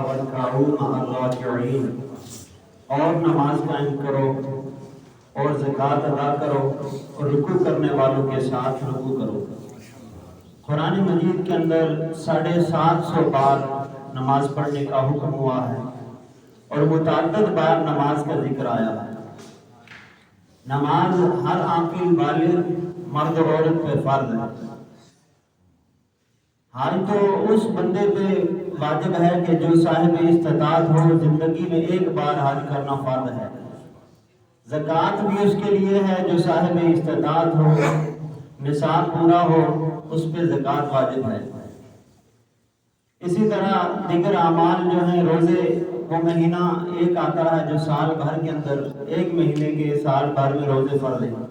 वरकाऊ मअर राकिईन, और नमाज कायम करो और ज़कात अदा करो और रुकू करने वालों के साथ रुकू करो। कुरान मजीद के अंदर 750 बार नमाज पढ़ने का हुक्म हुआ है और मुतअद्दिद बार नमाज का जिक्र आया है। नमाज हर आकिल बालिग मर्द और औरत पे फर्ज है। हाल तो उस बंदे पे वाजिब है कि जो साहिब इस्तिताअत हो, जिंदगी में एक बार हज करना फर्ज है। ज़कात भी उसके लिए है जो साहिब इस्तिताअत हो, निसाब पूरा हो, उस पे ज़कात वाजिब है। इसी तरह दिगर अमाल जो हैं, रोज़े, वो महीना एक आता है जो साल भर के अंदर एक महीने के साल भर में रोज़े फर्ज हैं।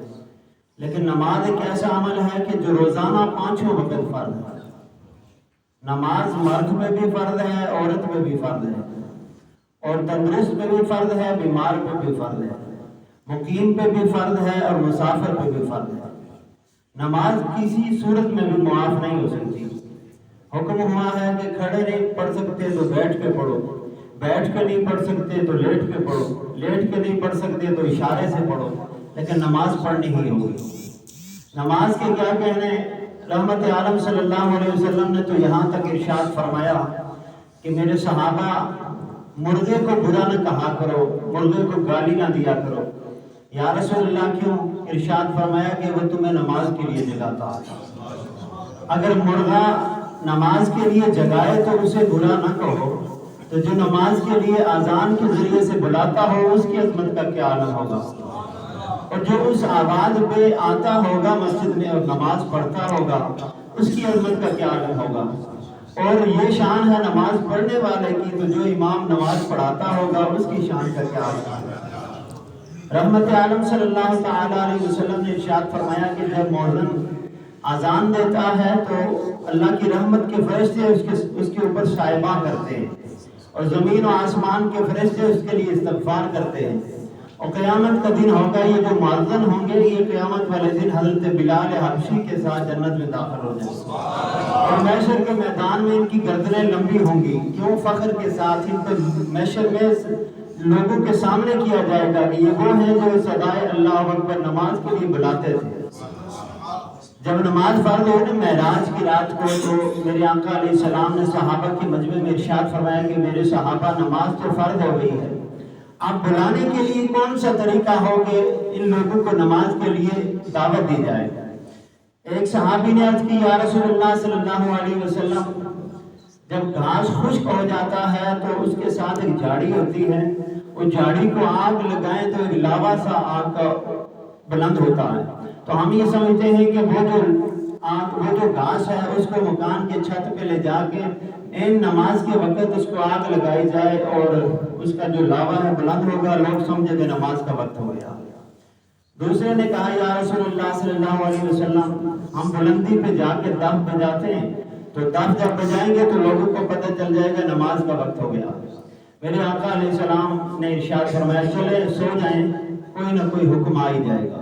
लेकिन नमाज एक ऐसा अमल है कि जो रोज़ाना 5 वक्त फर्ज है। नमाज मर्द पे भी फर्ज है, औरत पे भी फर्ज है, और तंदुरुस्त पे भी फर्ज है, बीमार पे भी फर्ज है, मुकीम पे भी फर्ज है और मुसाफिर पे भी फर्ज है। नमाज किसी सूरत में भी मुआफ नहीं हो सकती। हुक्म हुआ है कि खड़े नहीं पढ़ सकते तो बैठ के पढ़ो, बैठ के नहीं पढ़ सकते तो लेट के पढ़ो, लेट के नहीं पढ़ सकते तो इशारे से पढ़ो, लेकिन नमाज पढ़नी ही होगी। नमाज के क्या कहने, रहमत आलम सल्लल्लाहु अलैहि वसल्लम ने तो यहाँ तक इरशाद फरमाया कि मेरे सहाबा मुर्गे को बुरा न कहा करो, मुर्गे को गाली ना दिया करो। या रसूलल्लाह, क्यों? इरशाद फरमाया कि वो तुम्हें नमाज के लिए जगाता है। अगर मुर्गा नमाज के लिए जगाए तो उसे बुरा न कहो, तो जो नमाज के लिए आज़ान के जरिए से बुलाता हो उसकी अजमत का क्या आलम होगा। और जो उस आवाज़ पे आता होगा मस्जिद में और नमाज पढ़ता होगा उसकी अजमत का क्या आलम होगा। और ये शान है नमाज पढ़ने वाले की, तो जो इमाम नमाज पढ़ाता होगा उसकी शान का क्या आलम होगा। रहमत आलम सल्लल्लाहु तआला अलैहि वसल्लम ने इरशाद फरमाया कि जब मौज़िन आज़ान देता है तो अल्लाह की रहमत के फरिश्ते उसके ऊपर साहिबा करते हैं, और ज़मीन और आसमान के फरिश्ते उसके लिए इस्तग़फ़ार करते हैं। और क़यामत का दिन होगा, ये जो मुअज़्ज़िन होंगे ये क़यामत वाले दिन हज़रत बिलाल हबशी के साथ जन्नत में दाखिल हो जाएंगे। और महशर के मैदान में इनकी गर्दनें लंबी होंगी, क्यों? फ़ख्र के साथ इनको महशर में लोगों के सामने किया जाएगा कि ये वो हैं जो सदाए अल्लाहु अकबर नमाज के लिए बुलाते थे। जब नमाज फर्ज हो ना मेराज की रात को, तो मेरे आका अलैहिस्सलाम ने सहाबा के मजमे में इरशाद फरमाया कि मेरे सहाबा नमाज तो फर्ज हो गई है, आप बुलाने के लिए कौन सा तरीका हो कि इन लोगों को नमाज के लिए दावत दी जाए। एक सहाबी ने अर्ज की, या रसूलल्लाह सल्लल्लाहु अलैहि वसल्लम, जब घास खुश्क हो जाता है तो उसके साथ एक झाड़ी होती है, उस झाड़ी को आग लगाएं तो एक लावा सा आग का बुलंद होता है। तो हम ये समझते हैं कि वो जो घास है उसको मकान के छत पे ले जाके इन नमाज के वक्त उसको आग लगाई जाए और उसका जो लावा है बुलंद होगा, लोग समझे कि नमाज का वक्त हो गया। दूसरे ने कहा, या रसूलल्लाह सल्लल्लाहु अलैहि वसल्लम, हम बुलंदी पे जाके दफ बजाते हैं, तो दफ जब बजाएंगे तो लोगों को पता चल जाएगा नमाज का वक्त हो गया। मेरे आका अलैहिस्सलाम ने इरशाद फरमाया, चले सो जाएं, कोई ना कोई हुक्म आ ही जाएगा।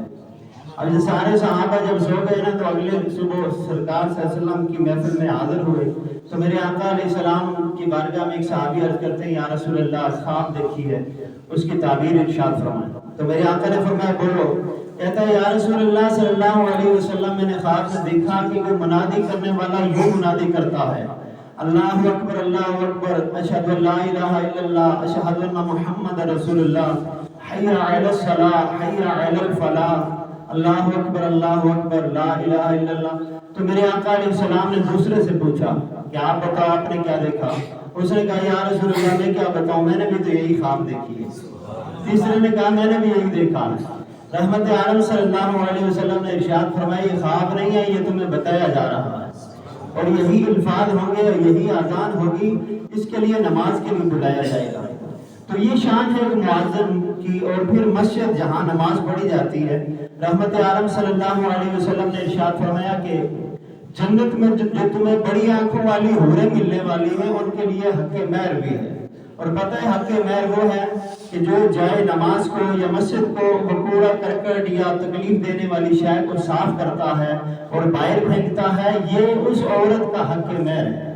अब ये सारे सहाबा जब सो गए ना, तो अगले सुबह सरकार सल्लल्लाहु अलैहि वसल्लम की महफिल में हाजिर हुए। तो मेरे आका अलैहिस्सलाम की बारगाह में एक सहाबी अर्ज करते हैं, या रसूलल्लाह, ख्वाब देखी है, उसकी ताबीर इरशाद फरमाया। तो मेरे आका ने फरमाया, बोलो। कहता है, या रसूलल्लाह सल्लल्लाहु अलैहि वसल्लम, मैंने ख्वाब में देखा कि वो मुनादी करने वाला यूं मुनादी करता है, अल्लाहु अकबर, अशहदु अल्ला इलाहा इल्लल्लाह, अशहदु अन्ना मुहम्मद रसूलुल्लाह, हय्या अलस सलाह, हय्या अलल फलाह, अल्लाहु अकबर, ला इलाहा इल्लल्लाह। तो मेरे आका अलैहिस्सलाम ने दूसरे से पूछा कि आप बताओ आपने क्या देखा। उसने कहा, या रसूलल्लाह, मैं क्या बताऊं, मैंने भी तो यही ख्वाब देखी है। तीसरे ने कहा, मैंने भी यही देखा है। रहमत आलम सल्लल्लाहु अलैहि वसल्लम ने इरशाद फरमाया, ये ख्वाब नहीं है, ये तुम्हें बताया जा रहा है, और यही अल्फाज होंगे और यही आज़ान होगी, इसके लिए नमाज के लिए बुलाया जाएगा। तो ये शान है मुअज्जिन की। और फिर मस्जिद जहाँ नमाज पढ़ी जाती है, रहमत आलम सल्लल्लाहु अलैहि वसल्लम ने इरशाद फरमाया कि जन्नत में जो तुम्हें बड़ी आंखों वाली हूरें मिलने वाली हैं, उनके लिए हक़ महर भी है। और पता है हक़ महर वो है कि जो जाए नमाज को या मस्जिद को कूड़ा करकट या तकलीफ देने वाली शय को साफ करता है और बाहर फेंकता है, ये उस औरत का हक़ महर है।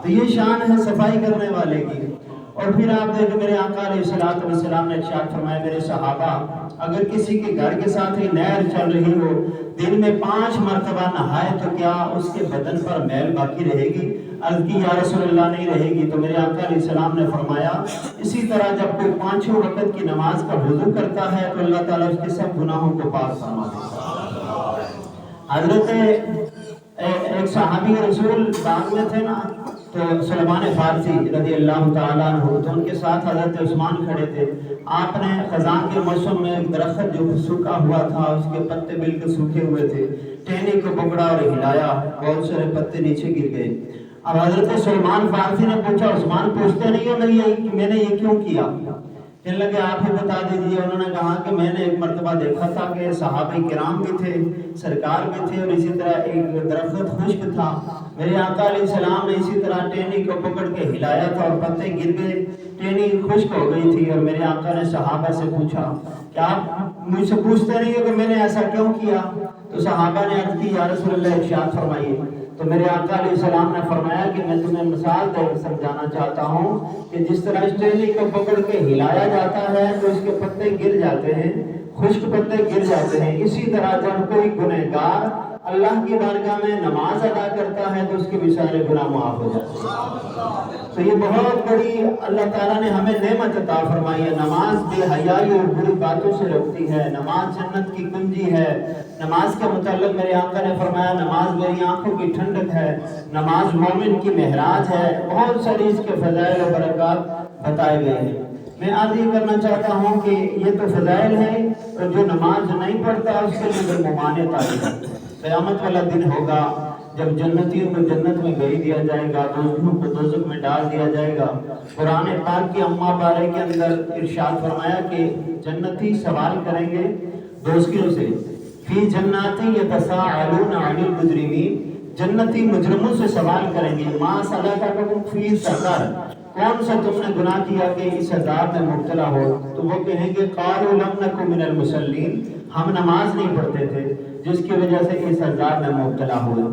تو یہ شان ہے صفائی کرنے والے کی۔ اور پھر آپ دیکھیں میرے آقا علیہ الصلوۃ والسلام نے ارشاد فرمایا میرے صحابہ اگر کسی کے گھر کے ساتھ ہی نہر چل رہی ہو دن میں 5 مرتبہ نہائے تو کیا اس کے بدن پر میل باقی رہے گی؟ عرض کی یا رسول اللہ نہیں رہے گی۔ تو میرے آقا علیہ السلام نے فرمایا اسی طرح جب کوئی 5 وقت کی نماز کا وضو کرتا ہے تو اللہ تعالیٰ اس کے سب گناہوں کو پاک فرما دیتا ہے۔ حضرت ایک صحابی رسول باغ میں تھے نا تو سلمان فارسی رضی اللہ تعالیٰ عنہ تو ان کے ساتھ حضرت عثمان کھڑے تھے۔ آپ نے خزاں کے موسم میں ایک درخت جو سوکھا ہوا تھا اس کے پتے بالکل سوکھے ہوئے تھے ٹہنی کو پکڑا اور ہلایا بہت سارے پتے نیچے گر گئے۔ اب حضرت سلمان فارسی نے پوچھا عثمان پوچھتے نہیں ہو میں نے یہ کیوں کیا؟ کہنے لگے آپ ہی بتا دیجیے۔ انہوں نے کہا کہ میں نے ایک مرتبہ دیکھا تھا کہ صحابہ کرام بھی تھے سرکار بھی تھے اور اسی طرح ایک درخت خشک تھا میرے آقا علیہ السلام نے اسی طرح ٹہنی کو پکڑ کے ہلایا تھا اور پتے گر گئے ٹہنی خشک ہو گئی تھی اور میرے آقا نے صحابہ سے پوچھا کہ آپ مجھ سے پوچھتے نہیں ہو کہ میں نے ایسا کیوں کیا؟ تو صحابہ نے عرض کی یا رسول اللہ ارشاد فرمائیے۔ تو میرے آقا علیہ السلام نے فرمایا کہ میں تمہیں مثال دے کر سمجھانا چاہتا ہوں کہ جس طرح اس ٹہنی کو پکڑ کے ہلایا جاتا ہے تو اس کے پتے گر جاتے ہیں خشک پتے گر جاتے ہیں، اسی طرح جب کوئی گنہگار اللہ کی بارگاہ میں نماز ادا کرتا ہے تو اس کے بھی سارے گناہ معاف ہو جاتے ہیں۔ تو یہ بہت بڑی اللہ تعالیٰ نے ہمیں نعمت عطا فرمائی ہے۔ نماز بے حیائی اور بری باتوں سے روکتی ہے، نماز جنت کی کنجی ہے۔ نماز کے متعلق میرے آقا نے فرمایا نماز میری آنکھوں کی ٹھنڈک ہے، نماز مومن کی معراج ہے۔ بہت ساری اس کے فضائل و برکات بتائے گئے ہیں۔ میں آج یہ کرنا چاہتا ہوں کہ یہ تو فضائل ہیں اور جو نماز نہیں پڑھتا اس کے لیے ممانعت آئی ہے۔ قیامت والا دن ہوگا جب جنتیوں کو جنت میں بھیج دیا جائے گا دوزخوں کو دوزخ میں ڈال دیا جائے گا۔ قرآن پاک کی اما پارے کے اندر ارشاد فرمایا کہ جنتی سوال کریں گے دوزخیوں سے فی جناتی یتساءلون عن المجرمین، جنتی مجرموں سے سوال کریں گے ما سلککم فی سقر، کون سا تم نے گناہ کیا کہ اس عذاب میں مبتلا ہو؟ تو وہ کہیں گے قالوا لم نک من المصلین، ہم نماز نہیں پڑھتے تھے جس کی وجہ سے اس عذاب میں مبتلا ہوئے۔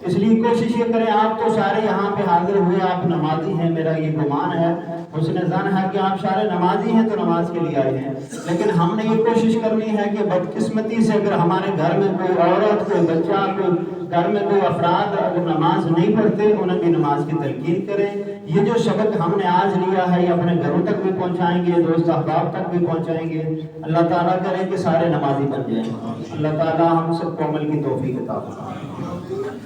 اس لیے کوشش یہ کریں، آپ تو سارے یہاں پہ حاضر ہوئے آپ نمازی ہیں، میرا یہ گمان ہے حسن ظن ہے کہ آپ سارے نمازی ہیں تو نماز کے لیے آئے ہیں، لیکن ہم نے یہ کوشش کرنی ہے کہ بدقسمتی سے اگر ہمارے گھر میں کوئی عورت کوئی بچہ کوئی گھر میں کوئی افراد اگر نماز نہیں پڑھتے انہیں بھی نماز کی تلقین کریں۔ یہ جو سبق ہم نے آج لیا ہے یہ اپنے گھروں تک بھی پہنچائیں گے، دوست احباب تک بھی پہنچائیں گے۔ اللہ تعالیٰ کرے کہ سارے نمازی بن جائیں۔ اللہ تعالیٰ ہم سب کو عمل کی توفیق عطا فرمائے۔